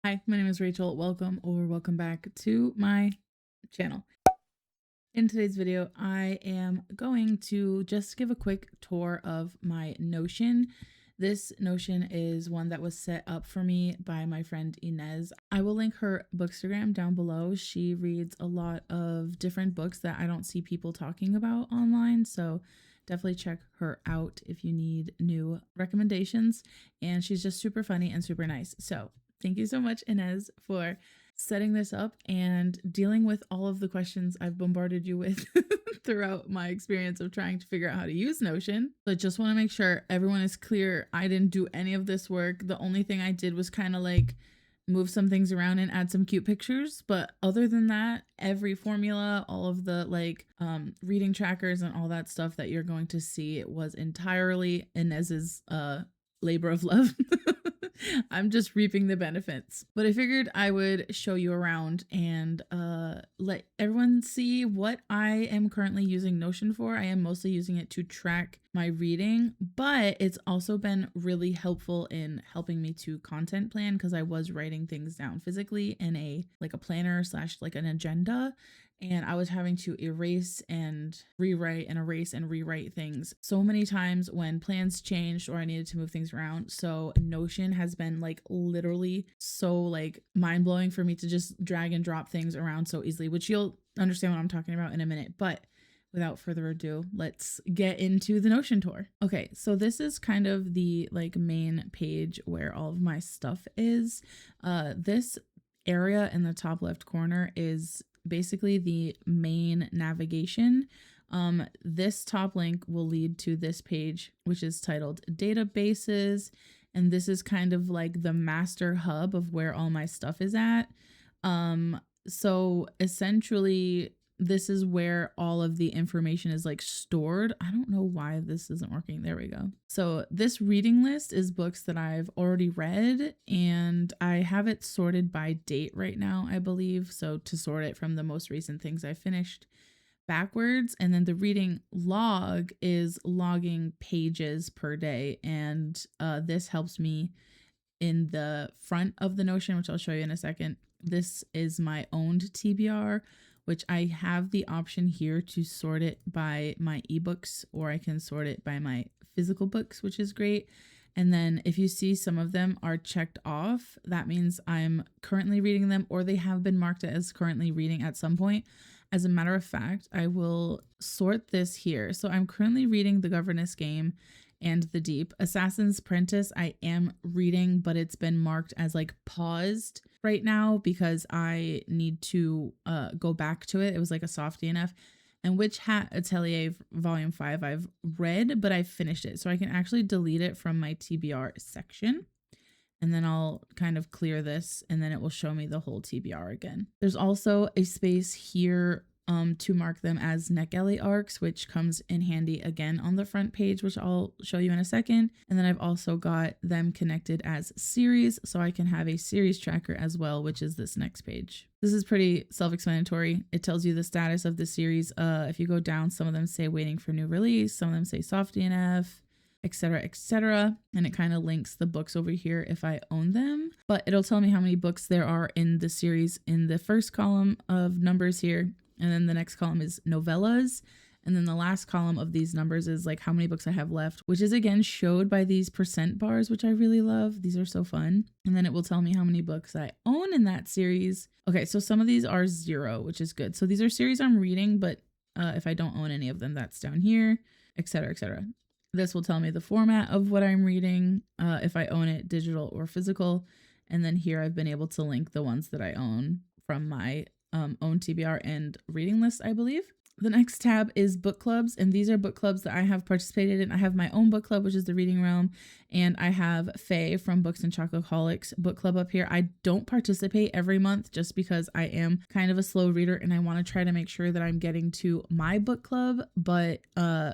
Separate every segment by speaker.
Speaker 1: Hi, my name is Rachel. Welcome back to my channel. In today's video, I am going to just give a quick tour of my Notion. This Notion is one that was set up for me by my friend Inez. I will link her Bookstagram down below. She reads a lot of different books that I don't see people talking about online, so definitely check her out if you need new recommendations. And she's just super funny and super nice. So thank you so much, Inez, for setting this up and dealing with all of the questions I've bombarded you with throughout my experience of trying to figure out how to use Notion. But just want to make sure everyone is clear. I didn't do any of this work. The only thing I did was kind of like move some things around and add some cute pictures. But other than that, every formula, all of the reading trackers and all that stuff that you're going to see, it was entirely Inez's labor of love. I'm just reaping the benefits. But I figured I would show you around and let everyone see what I am currently using Notion for. I am mostly using it to track my reading, but it's also been really helpful in helping me to content plan because I was writing things down physically in a planner / like an agenda. And I was having to erase and rewrite and erase and rewrite things so many times when plans changed or I needed to move things around. So Notion has been literally so mind blowing for me to just drag and drop things around so easily, which you'll understand what I'm talking about in a minute. But without further ado, let's get into the Notion tour. Okay, so this is kind of the main page where all of my stuff is. This area in the top left corner is basically the main navigation. This top link will lead to this page, which is titled Databases. And this is kind of like the master hub of where all my stuff is at. So essentially, this is where all of the information is stored. I don't know why this isn't working. There we go. So this reading list is books that I've already read, and I have it sorted by date right now, I believe. So to sort it from the most recent things I finished backwards. And then the reading log is logging pages per day. And this helps me in the front of the Notion, which I'll show you in a second. This is my owned TBR, which I have the option here to sort it by my ebooks, or I can sort it by my physical books, which is great. And then if you see some of them are checked off, that means I'm currently reading them, or they have been marked as currently reading at some point. As a matter of fact, I will sort this here. So I'm currently reading The Governess Game and The Deep. Assassin's Apprentice I am reading, but it's been marked as paused right now because I need to go back to it. It was a soft DNF. And Witch Hat Atelier Volume 5 I've read, but I finished it. So I can actually delete it from my TBR section. And then I'll kind of clear this, and then it will show me the whole TBR again. There's also a space here to mark them as NetGalley arcs, which comes in handy again on the front page, which I'll show you in a second. And then I've also got them connected as series, so I can have a series tracker as well, which is this next page. This is pretty self-explanatory. It tells you the status of the series. If you go down, some of them say waiting for new release, some of them say soft DNF, etc., etc. And it kind of links the books over here if I own them. But it'll tell me how many books there are in the series in the first column of numbers here. And then the next column is novellas. And then the last column of these numbers is how many books I have left, which is again showed by these percent bars, which I really love. These are so fun. And then it will tell me how many books I own in that series. Okay, so some of these are 0, which is good. So these are series I'm reading, but if I don't own any of them, that's down here, etc., etc. This will tell me the format of what I'm reading, if I own it, digital or physical. And then here I've been able to link the ones that I own from my own TBR and reading list, I believe. The next tab is book clubs, and these are book clubs that I have participated in. I have my own book club, which is the Reading Realm, and I have Faye from Books and Chocoholics book club up here. I don't participate every month just because I am kind of a slow reader and I want to try to make sure that I'm getting to my book club. But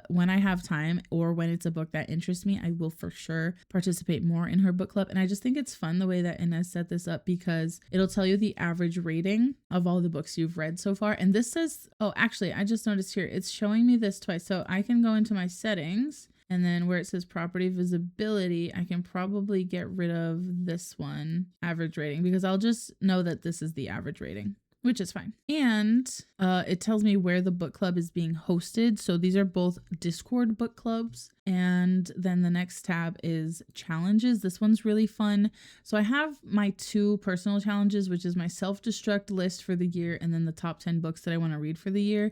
Speaker 1: when I have time or when it's a book that interests me, I will for sure participate more in her book club. And I just think it's fun the way that Inez set this up because it'll tell you the average rating of all the books you've read so far. And this says, oh, actually, I just noticed here, it's showing me this twice. So I can go into my settings And then where it says property visibility, I can probably get rid of this one, average rating, because I'll just know that this is the average rating, which is fine. And it tells me where the book club is being hosted. So these are both Discord book clubs. And then the next tab is challenges. This one's really fun. So I have my 2 personal challenges, which is my self-destruct list for the year and then the top 10 books that I want to read for the year.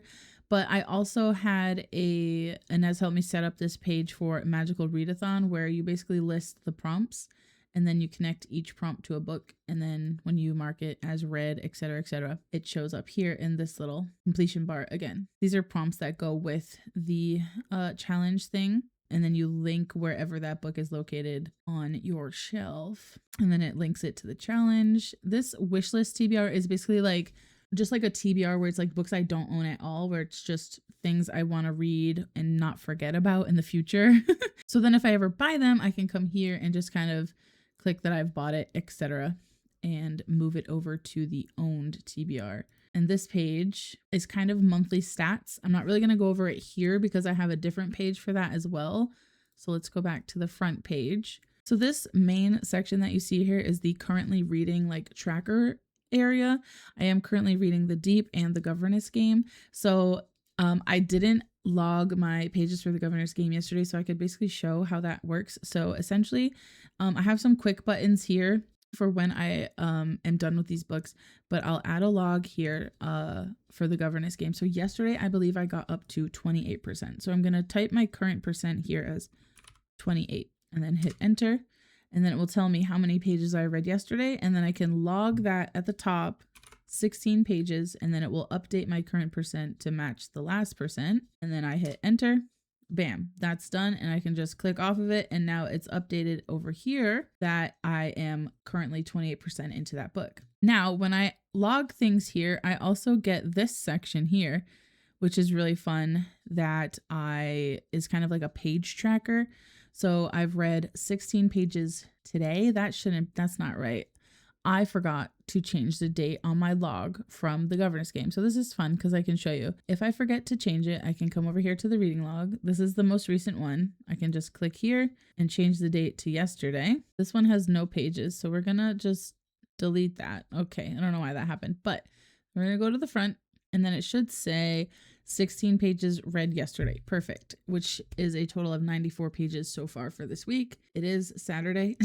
Speaker 1: But I also had Inez helped me set up this page for Magical Readathon, where you basically list the prompts and then you connect each prompt to a book. And then when you mark it as read, etc., it shows up here in this little completion bar again. These are prompts that go with the challenge thing. And then you link wherever that book is located on your shelf. And then it links it to the challenge. This wishlist TBR is basically like just like a TBR where it's like books I don't own at all, where it's just things I want to read and not forget about in the future. So then if I ever buy them, I can come here and just kind of click that I've bought it, etc., and move it over to the owned TBR. And this page is kind of monthly stats. I'm not really going to go over it here because I have a different page for that as well. So let's go back to the front page. So this main section that you see here is the currently reading like tracker area. I am currently reading The Deep and The Governess Game. So I didn't log my pages for The Governess Game yesterday, so I could basically show how that works. So essentially, I have some quick buttons here for when I am done with these books, but I'll add a log here for The Governess Game. So yesterday, I believe I got up to 28%. So I'm going to type my current percent here as 28 and then hit enter. And then it will tell me how many pages I read yesterday. And then I can log that at the top, 16 pages, and then it will update my current percent to match the last percent. And then I hit enter, bam, that's done. And I can just click off of it. And now it's updated over here that I am currently 28% into that book. Now, when I log things here, I also get this section here, which is really fun, that is kind of like a page tracker. So I've read 16 pages today. That's not right. I forgot to change the date on my log from The Governess Game. So this is fun because I can show you. If I forget to change it, I can come over here to the reading log. This is the most recent one. I can just click here and change the date to yesterday. This one has no pages, so we're gonna just delete that. Okay, I don't know why that happened, but we're gonna go to the front and then it should say 16 pages read yesterday. Perfect. Which is a total of 94 pages so far for this week. It is Saturday.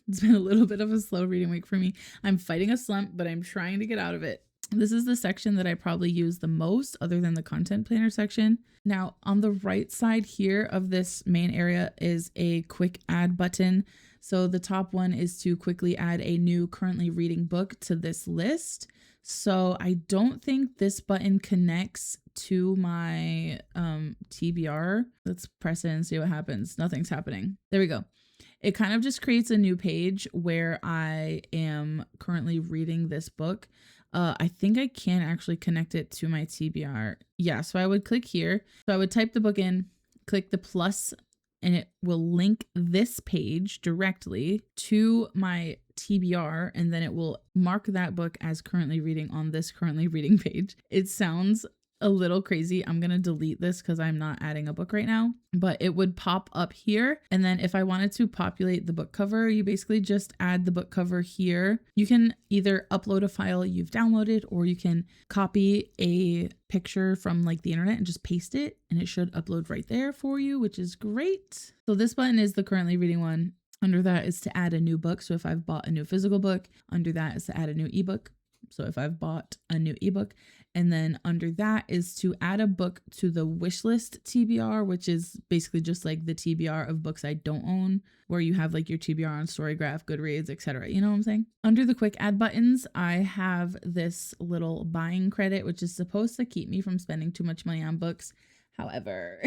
Speaker 1: It's been a little bit of a slow reading week for me. I'm fighting a slump, but I'm trying to get out of it. This is the section that I probably use the most other than the content planner section. Now, on the right side here of this main area is a quick add button. So the top one is to quickly add a new currently reading book to this list. So I don't think this button connects to my TBR. Let's press it and see what happens. Nothing's happening. There we go. It kind of just creates a new page where I am currently reading this book. I think I can actually connect it to my TBR. Yeah, so I would click here. So I would type the book in, click the plus, and it will link this page directly to my TBR, and then it will mark that book as currently reading on this currently reading page. It sounds a little crazy. I'm going to delete this because I'm not adding a book right now, but it would pop up here. And then if I wanted to populate the book cover, you basically just add the book cover here. You can either upload a file you've downloaded, or you can copy a picture from like the internet and just paste it, and it should upload right there for you, which is great. So this button is the currently reading one. Under that is to add a new book. So if I've bought a new physical book, under that is to add a new ebook. So if I've bought a new ebook, and then under that is to add a book to the wishlist TBR, which is basically just like the TBR of books I don't own, where you have like your TBR on Storygraph, Goodreads, etc. You know what I'm saying? Under the quick add buttons, I have this little buying credit, which is supposed to keep me from spending too much money on books. However,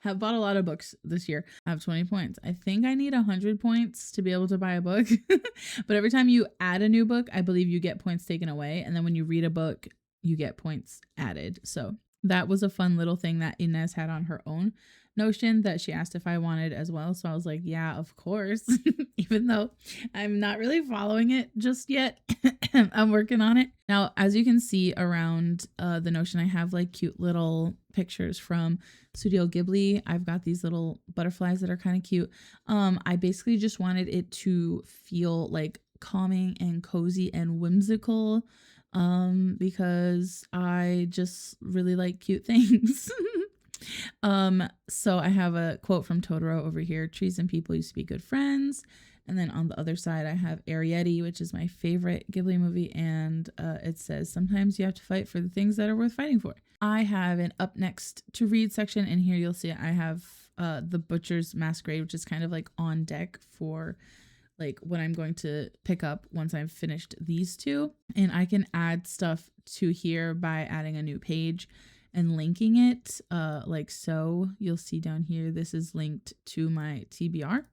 Speaker 1: I've bought a lot of books this year. I have 20 points. I think I need 100 points to be able to buy a book. But every time you add a new book, I believe you get points taken away. And then when you read a book, you get points added. So that was a fun little thing that Inez had on her own Notion that she asked if I wanted as well. So I was like, yeah, of course. Even though I'm not really following it just yet. I'm working on it. Now, as you can see around the Notion, I have like cute little pictures from Studio Ghibli. I've got these little butterflies that are kind of cute. I basically just wanted it to feel like calming and cozy and whimsical, because I just really like cute things. So I have a quote from Totoro over here: trees and people used to be good friends. And then on the other side, I have Arrietty, which is my favorite Ghibli movie. And it says, sometimes you have to fight for the things that are worth fighting for. I have an up next to read section. And here you'll see I have The Butcher's Masquerade, which is kind of like on deck for like what I'm going to pick up once I've finished these two. And I can add stuff to here by adding a new page and linking it like so. You'll see down here, this is linked to my TBR.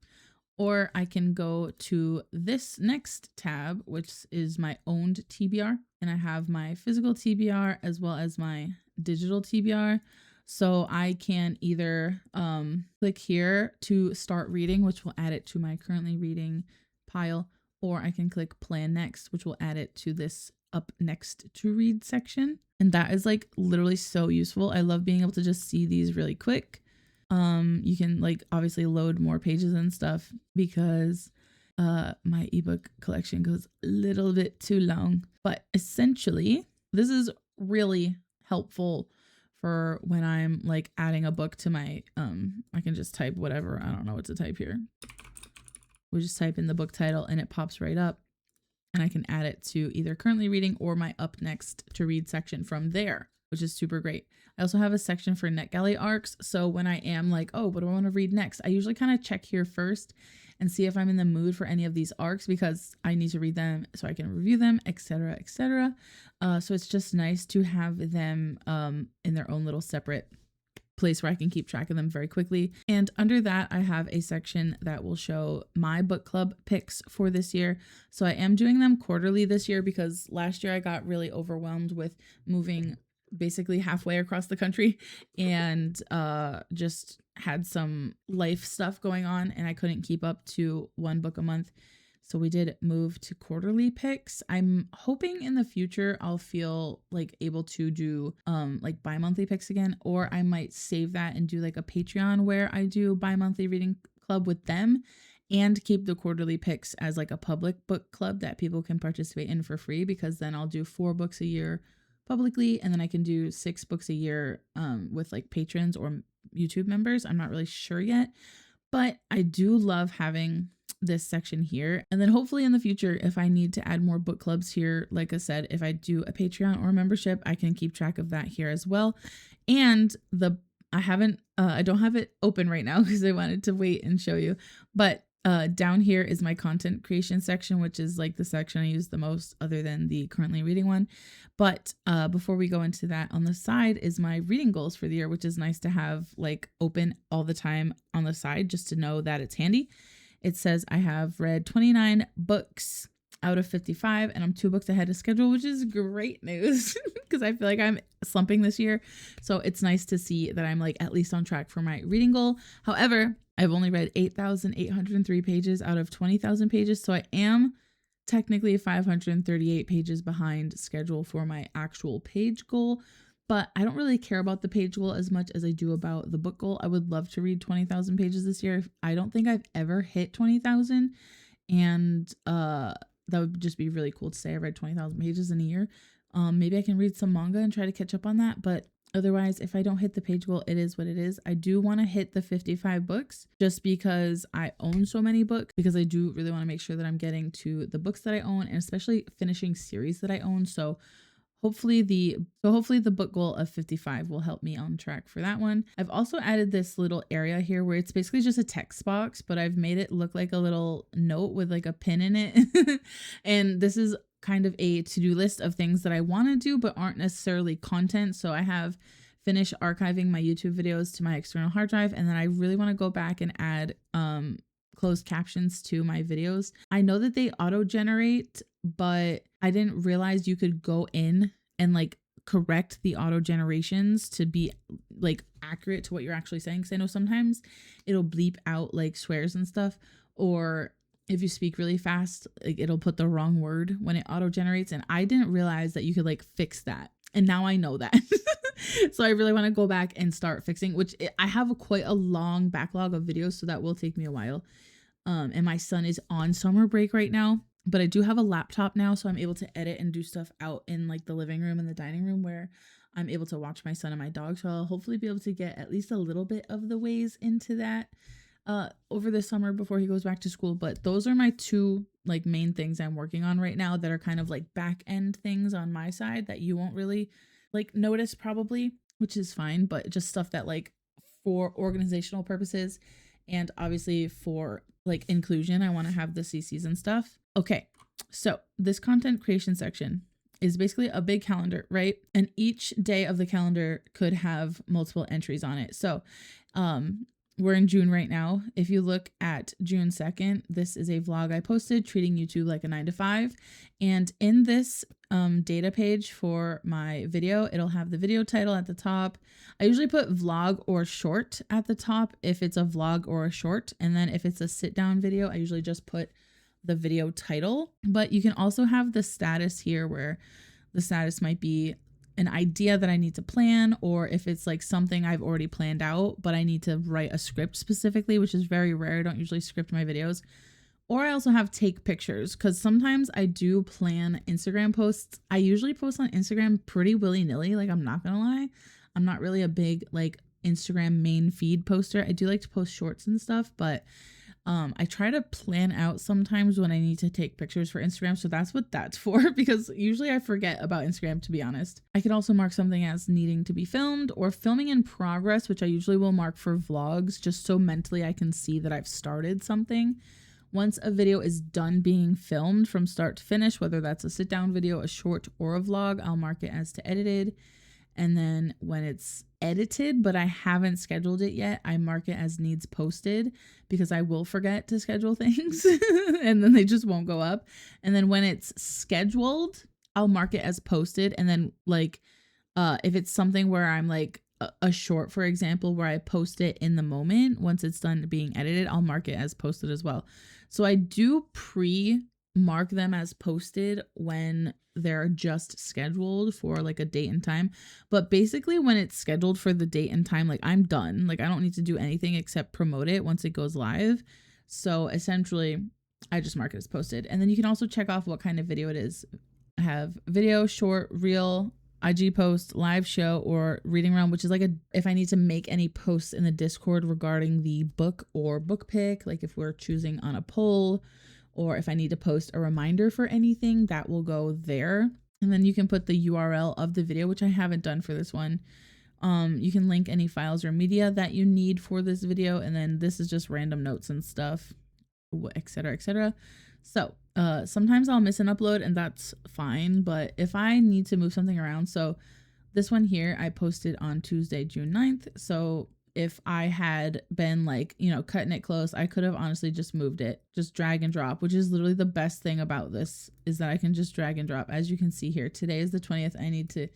Speaker 1: Or I can go to this next tab, which is my owned TBR. And I have my physical TBR as well as my digital TBR. So I can either click here to start reading, which will add it to my currently reading pile. Or I can click plan next, which will add it to this up next to read section. And that is like literally so useful. I love being able to just see these really quick. You can like obviously load more pages and stuff because my ebook collection goes a little bit too long. But essentially, this is really helpful for when I'm like adding a book to my I can just type whatever. I don't know what to type here. We just type in the book title and it pops right up. And I can add it to either currently reading or my up next to read section from there, which is super great. I also have a section for NetGalley arcs. So when I am like, oh, what do I want to read next? I usually kind of check here first and see if I'm in the mood for any of these arcs because I need to read them so I can review them, etc., etc. So it's just nice to have them in their own little separate place where I can keep track of them very quickly. And under that, I have a section that will show my book club picks for this year. So I am doing them quarterly this year because last year I got really overwhelmed with moving basically halfway across the country and just had some life stuff going on and I couldn't keep up to one book a month. So we did move to quarterly picks. I'm hoping in the future I'll feel like able to do like bi-monthly picks again, or I might save that and do like a Patreon where I do bi-monthly reading club with them and keep the quarterly picks as like a public book club that people can participate in for free, because then I'll do 4 books a year publicly and then I can do 6 books a year with like patrons or YouTube members. I'm not really sure yet, but I do love having this section here. And then hopefully in the future, if I need to add more book clubs here, like I said, if I do a Patreon or a membership, I can keep track of that here as well. And I don't have it open right now because I wanted to wait and show you, but down here is my content creation section, which is like the section I use the most other than the currently reading one. But before we go into that, on the side is my reading goals for the year, which is nice to have like open all the time on the side just to know that it's handy. It says I have read 29 books out of 55 and I'm 2 books ahead of schedule, which is great news because I feel like I'm slumping this year. So it's nice to see that I'm like at least on track for my reading goal. However, I've only read 8,803 pages out of 20,000 pages. So I am technically 538 pages behind schedule for my actual page goal. But I don't really care about the page goal as much as I do about the book goal. I would love to read 20,000 pages this year. I don't think I've ever hit 20,000. And that would just be really cool to say I read 20,000 pages in a year. Maybe I can read some manga and try to catch up on that. But otherwise, if I don't hit the page goal, it is what it is. I do want to hit the 55 books just because I own so many books, because I do really want to make sure that I'm getting to the books that I own and especially finishing series that I own. So hopefully the book goal of 55 will help me on track for that one. I've also added this little area here where it's basically just a text box, but I've made it look like a little note with like a pin in it. And this is kind of a to-do list of things that I want to do, but aren't necessarily content. So I have finished archiving my YouTube videos to my external hard drive. And then I really want to go back and add closed captions to my videos. I know that they auto-generate, but I didn't realize you could go in and like correct the auto generations to be like accurate to what you're actually saying. Because I know sometimes it'll bleep out like swears and stuff, or if you speak really fast, like it'll put the wrong word when it auto generates. And I didn't realize that you could like fix that. And now I know that. So I really want to go back and start fixing, which I have quite a long backlog of videos, so that will take me a while. And my son is on summer break right now, but I do have a laptop now, so I'm able to edit and do stuff out in like the living room and the dining room where I'm able to watch my son and my dog. So I'll hopefully be able to get at least a little bit of the ways into that over the summer before he goes back to school. But those are my two like main things I'm working on right now that are kind of like back end things on my side that you won't really like notice probably, which is fine, but just stuff that like for organizational purposes and obviously for like inclusion, I want to have the CCs and stuff. Okay, so this content creation section is basically a big calendar, right? And each day of the calendar could have multiple entries on it. So we're in June right now. If you look at June 2nd, this is a vlog I posted treating YouTube like a 9-to-5. And in this data page for my video, it'll have the video title at the top. I usually put vlog or short at the top if it's a vlog or a short. And then if it's a sit down video, I usually just put the video title. But you can also have the status here where the status might be an idea that I need to plan, or if it's like something I've already planned out, but I need to write a script specifically, which is very rare. I don't usually script my videos. Or I also have take pictures because sometimes I do plan Instagram posts. I usually post on Instagram pretty willy-nilly. Like, I'm not gonna lie. I'm not really a big like Instagram main feed poster. I do like to post shorts and stuff, but I try to plan out sometimes when I need to take pictures for Instagram. So that's what that's for, because usually I forget about Instagram, to be honest. I can also mark something as needing to be filmed or filming in progress, which I usually will mark for vlogs, just so mentally I can see that I've started something. Once a video is done being filmed from start to finish, whether that's a sit down video, a short, or a vlog, I'll mark it as to edited. And then when it's edited, but I haven't scheduled it yet, I mark it as needs posted because I will forget to schedule things and then they just won't go up. And then when it's scheduled, I'll mark it as posted. And then like, if it's something where I'm like a short, for example, where I post it in the moment, once it's done being edited, I'll mark it as posted as well. So I do mark them as posted when they're just scheduled for like a date and time. But basically when it's scheduled for the date and time, like I'm done. Like I don't need to do anything except promote it once it goes live. So essentially I just mark it as posted. And then you can also check off what kind of video it is. I have video, short, reel, IG post, live show, or reading round, which is like if I need to make any posts in the Discord regarding the book or book pick, like if we're choosing on a poll, or if I need to post a reminder for anything, that will go there. And then you can put the URL of the video, which I haven't done for this one. You can link any files or media that you need for this video. And then this is just random notes and stuff, etc., etc. So sometimes I'll miss an upload and that's fine. But if I need to move something around, so this one here, I posted on Tuesday, June 9th. So if I had been like, you know, cutting it close, I could have honestly just moved it, just drag and drop, which is literally the best thing about this is that I can just drag and drop. As you can see here, today is the 20th. I need to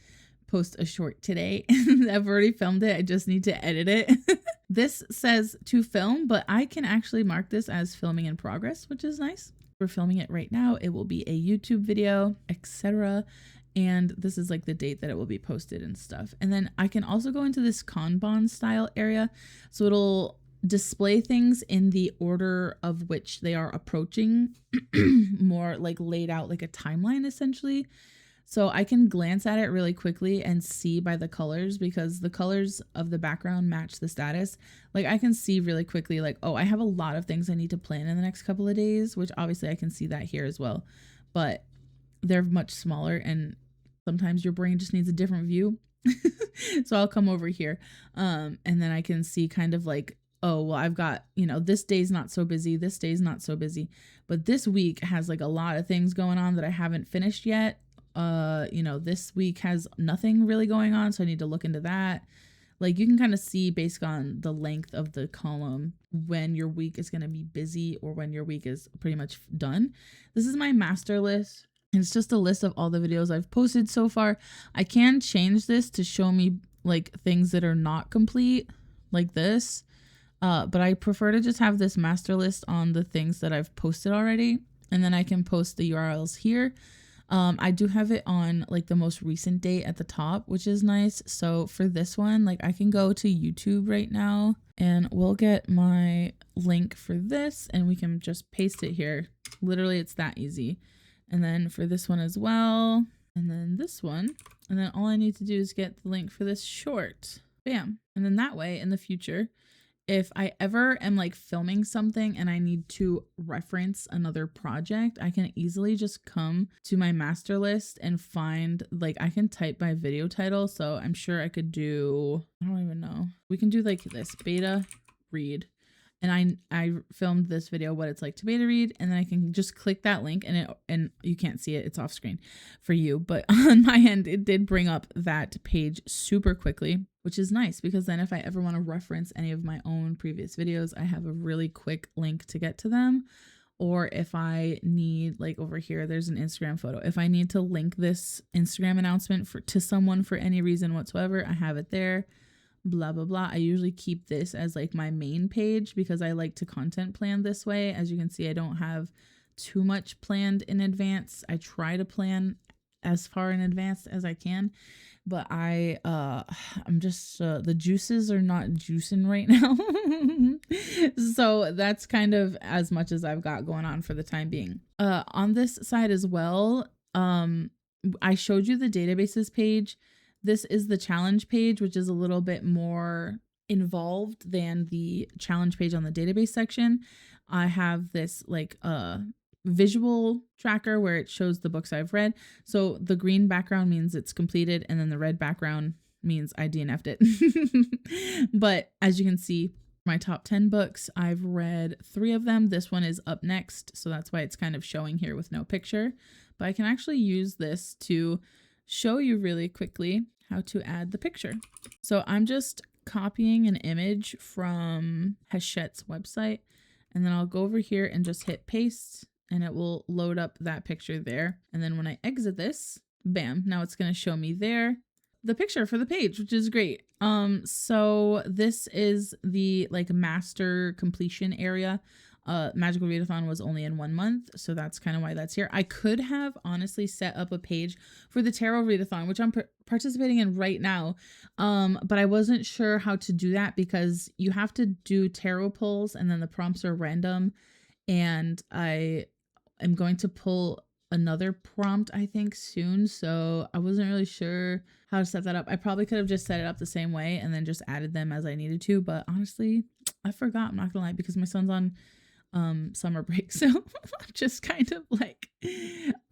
Speaker 1: post a short today. I've already filmed it. I just need to edit it. This says to film, but I can actually mark this as filming in progress, which is nice. We're filming it right now. It will be a YouTube video, etc. And this is like the date that it will be posted and stuff. And then I can also go into this Kanban style area. So it'll display things in the order of which they are approaching, more like laid out like a timeline essentially. So I can glance at it really quickly and see by the colors, because the colors of the background match the status. Like I can see really quickly like, oh, I have a lot of things I need to plan in the next couple of days, which obviously I can see that here as well. But they're much smaller and sometimes your brain just needs a different view. So I'll come over here and then I can see kind of like, oh, well, I've got, you know, this day's not so busy. This day's not so busy. But this week has like a lot of things going on that I haven't finished yet. You know, this week has nothing really going on. So I need to look into that. Like you can kind of see based on the length of the column when your week is going to be busy or when your week is pretty much done. This is my master list. And it's just a list of all the videos I've posted so far. I can change this to show me like things that are not complete like this. But I prefer to just have this master list on the things that I've posted already. And then I can post the URLs here. I do have it on like the most recent date at the top, which is nice. So for this one, like I can go to YouTube right now and we'll get my link for this and we can just paste it here. Literally, it's that easy. And then for this one as well, and then this one, and then all I need to do is get the link for this short. Bam. And then that way in the future, if I ever am like filming something and I need to reference another project, I can easily just come to my master list and find, like, I can type my video title. So I'm sure I could do, I don't even know. We can do like this, beta read. And I filmed this video, what it's like to beta read, and then I can just click that link and you can't see it, it's off screen for you, but on my end it did bring up that page super quickly, which is nice because then if I ever want to reference any of my own previous videos, I have a really quick link to get to them. Or if I need, like over here, there's an Instagram photo. If I need to link this Instagram announcement to someone for any reason whatsoever, I have it there. Blah blah blah. I usually keep this as like my main page because I like to content plan this way. As you can see, I don't have too much planned in advance. I try to plan as far in advance as I can, but I'm just the juices are not juicing right now. So that's kind of as much as I've got going on for the time being. On this side as well, I showed you the databases page. This is the challenge page, which is a little bit more involved than the challenge page on the database section. I have this like visual tracker where it shows the books I've read. So the green background means it's completed, and then the red background means I DNF'd it. But as you can see, my top 10 books, I've read 3 of them. This one is up next, so that's why it's kind of showing here with no picture. But I can actually use this to show you really quickly how to add the picture. So I'm just copying an image from Hachette's website, and then I'll go over here and just hit paste, and it will load up that picture there. And then when I exit this, bam, now it's going to show me there the picture for the page, which is great. So this is the like master completion area. Magical Readathon was only in 1 month, so that's kind of why that's here. I could have honestly set up a page for the Tarot Readathon, which I'm participating in right now, but I wasn't sure how to do that because you have to do tarot pulls and then the prompts are random, and I am going to pull another prompt I think soon, so I wasn't really sure how to set that up. I probably could have just set it up the same way and then just added them as I needed to, but honestly I forgot, I'm not gonna lie, because my son's on summer break, so I'm just kind of like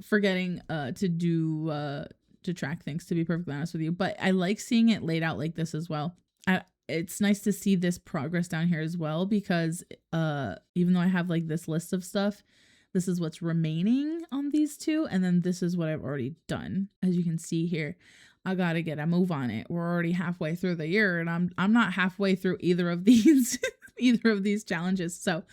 Speaker 1: forgetting to track things, to be perfectly honest with you. But I like seeing it laid out like this as well. It's nice to see this progress down here as well, because even though I have like this list of stuff, this is what's remaining on these 2, and then this is what I've already done. As you can see here, I gotta get a move on it. We're already halfway through the year, and I'm not halfway through either of these either of these challenges, so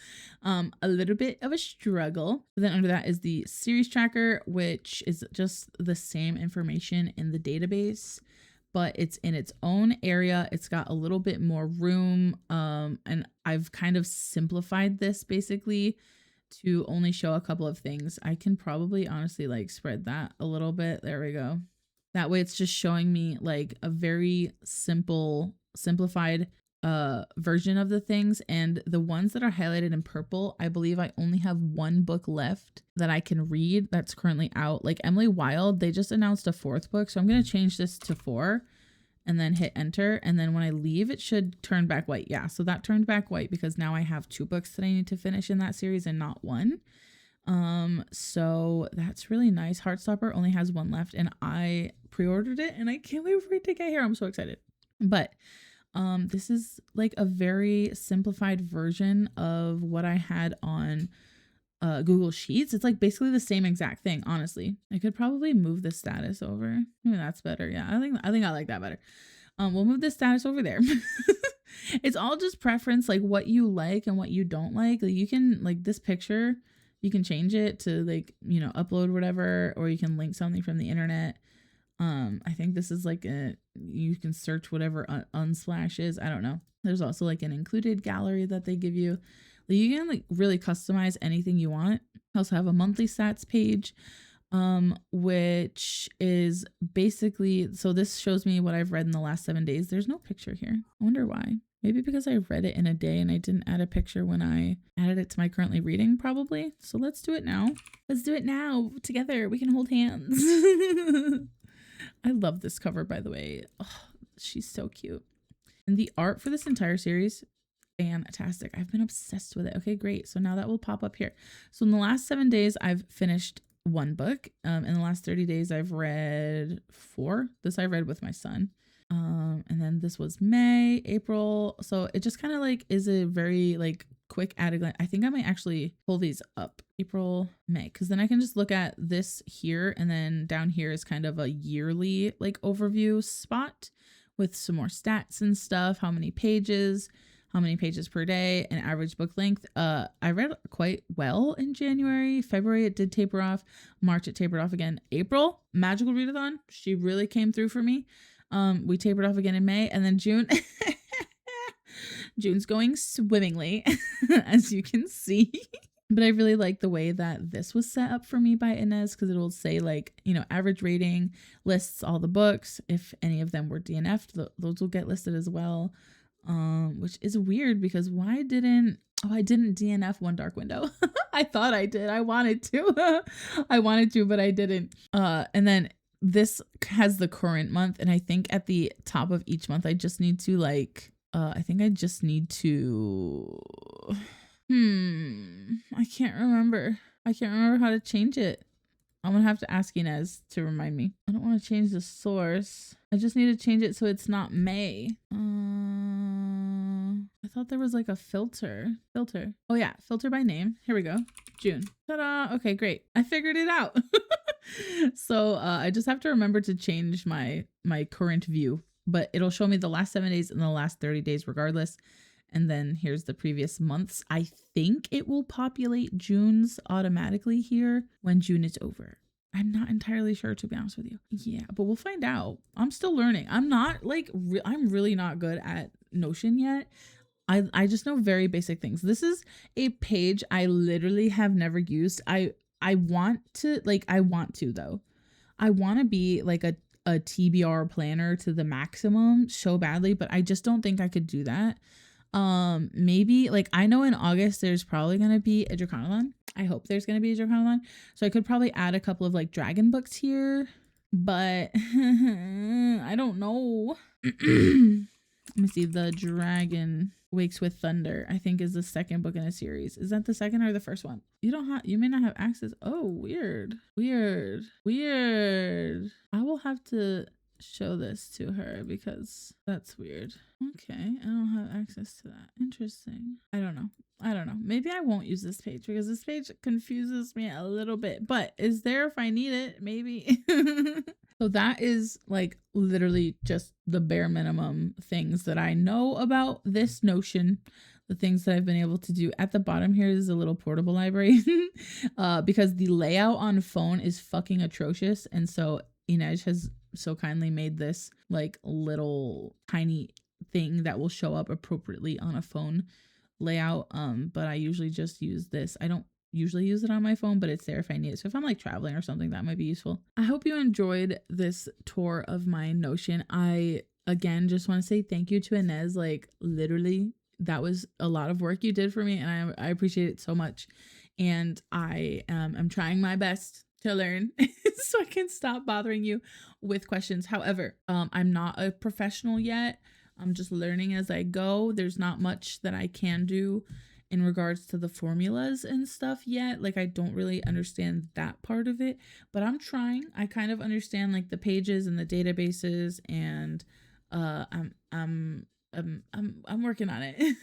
Speaker 1: a little bit of a struggle. But then under that is the series tracker, which is just the same information in the database, but it's in its own area. It's got a little bit more room, and I've kind of simplified this basically to only show a couple of things. I can probably honestly like spread that a little bit. There we go. That way it's just showing me like a very simplified version of the things. And the ones that are highlighted in purple, I believe I only have 1 book left that I can read that's currently out. Like Emily Wilde, they just announced a 4th book, so I'm going to change this to 4 and then hit enter, and then when I leave it should turn back white. Yeah, so that turned back white because now I have 2 books that I need to finish in that series and not 1. So that's really nice. Heartstopper only has 1 left, and I pre-ordered it and I can't wait for it to get here. I'm so excited. But this is like a very simplified version of what I had on Google Sheets. It's like basically the same exact thing, honestly. I could probably move the status over. Maybe that's better. Yeah, I think I like that better. We'll move the status over there. It's all just preference, like what you like and what you don't like. Like you can, like this picture, you can change it to like, you know, upload whatever, or you can link something from the internet. I think this is like you can search whatever unsplash is. I don't know. There's also like an included gallery that they give you. Like you can like really customize anything you want. I also have a monthly stats page. which is basically, so this shows me what I've read in the last 7 days. There's no picture here. I wonder why. Maybe because I read it in a day and I didn't add a picture when I added it to my currently reading, probably. So let's do it now. Let's do it now together. We can hold hands. I love this cover, by the way. Oh, she's so cute. And the art for this entire series, fantastic. I've been obsessed with it. Okay, great. So now that will pop up here. So in the last 7 days, I've finished 1 book. In the last 30 days, I've read 4. This I read with my son. And then this was May, April. So it just kind of like is a very like quick at a glance. I think I might actually pull these up. April, May, because then I can just look at this here, and then down here is kind of a yearly like overview spot with some more stats and stuff. How many pages per day, and average book length. I read quite well in January. February it did taper off. March it tapered off again. April, magical readathon, she really came through for me. We tapered off again in May, and then June. June's going swimmingly, as you can see. But I really like the way that this was set up for me by Inez, because it will say like, you know, average rating, lists all the books. If any of them were DNF'd, those will get listed as well. Which is weird because I didn't DNF One Dark Window. I thought I did. I wanted to. But I didn't. And then this has the current month, and I think at the top of each month I just need to like I can't remember how to change it. I'm gonna have to ask Inez to remind me. I don't want to change the source. I just need to change it so it's not May. I thought there was like a filter. Oh yeah, filter by name. Here we go. June. Ta-da! Okay, great. I figured it out. So I just have to remember to change my current view, but it'll show me the last 7 days and the last 30 days regardless. And then here's the previous months. I think it will populate June's automatically here when June is over. I'm not entirely sure, to be honest with you. Yeah, but we'll find out. I'm still learning. I'm not like, I'm really not good at Notion yet. I just know very basic things. This is a page I literally have never used. I want to though. I want to be like a TBR planner to the maximum so badly, but I just don't think I could do that. Maybe like I know in August there's probably going to be a Draconathon. I hope there's going to be a Draconathon. So I could probably add a couple of like dragon books here, but I don't know. Let me see. The Dragon Wakes with Thunder, I think, is the second book in a series. Is that the second or the first one? You may not have access. Oh, weird. I will have to show this to her because that's weird. Okay, I don't have access to that. Interesting. I don't know. Maybe I won't use this page because this page confuses me a little bit, but is there if I need it? Maybe. So that is like literally just the bare minimum things that I know about this Notion. The things that I've been able to do. At the bottom here is a little portable library because the layout on phone is fucking atrocious. And so Inez has so kindly made this like little tiny thing that will show up appropriately on a phone layout. But I usually just use this. I don't usually use it on my phone, but it's there if I need it. So if I'm like traveling or something, that might be useful. I hope you enjoyed this tour of my Notion. I again just want to say thank you to Inez. Like literally, that was a lot of work you did for me, and I appreciate it so much. And I am trying my best to learn so I can stop bothering you with questions. However, I'm not a professional yet. I'm just learning as I go. There's not much that I can do in regards to the formulas and stuff yet. Like I don't really understand that part of it, but I'm trying. I kind of understand like the pages and the databases, and I'm working on it.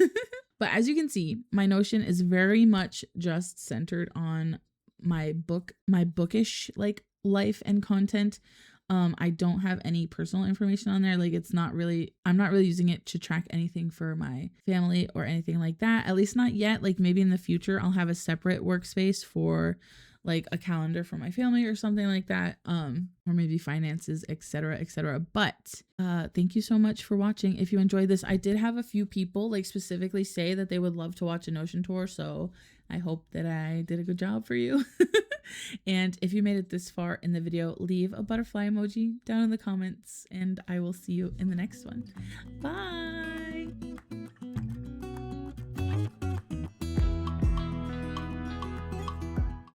Speaker 1: But as you can see, my Notion is very much just centered on my bookish like life and content. I don't have any personal information on there. Like I'm not really using it to track anything for my family or anything like that. At least not yet. Like maybe in the future I'll have a separate workspace for like a calendar for my family or something like that. Or maybe finances, etc. But thank you so much for watching. If you enjoyed this, I did have a few people like specifically say that they would love to watch a Notion tour, so I hope that I did a good job for you. And if you made it this far in the video, leave a butterfly emoji down in the comments, and I will see you in the next one. Bye.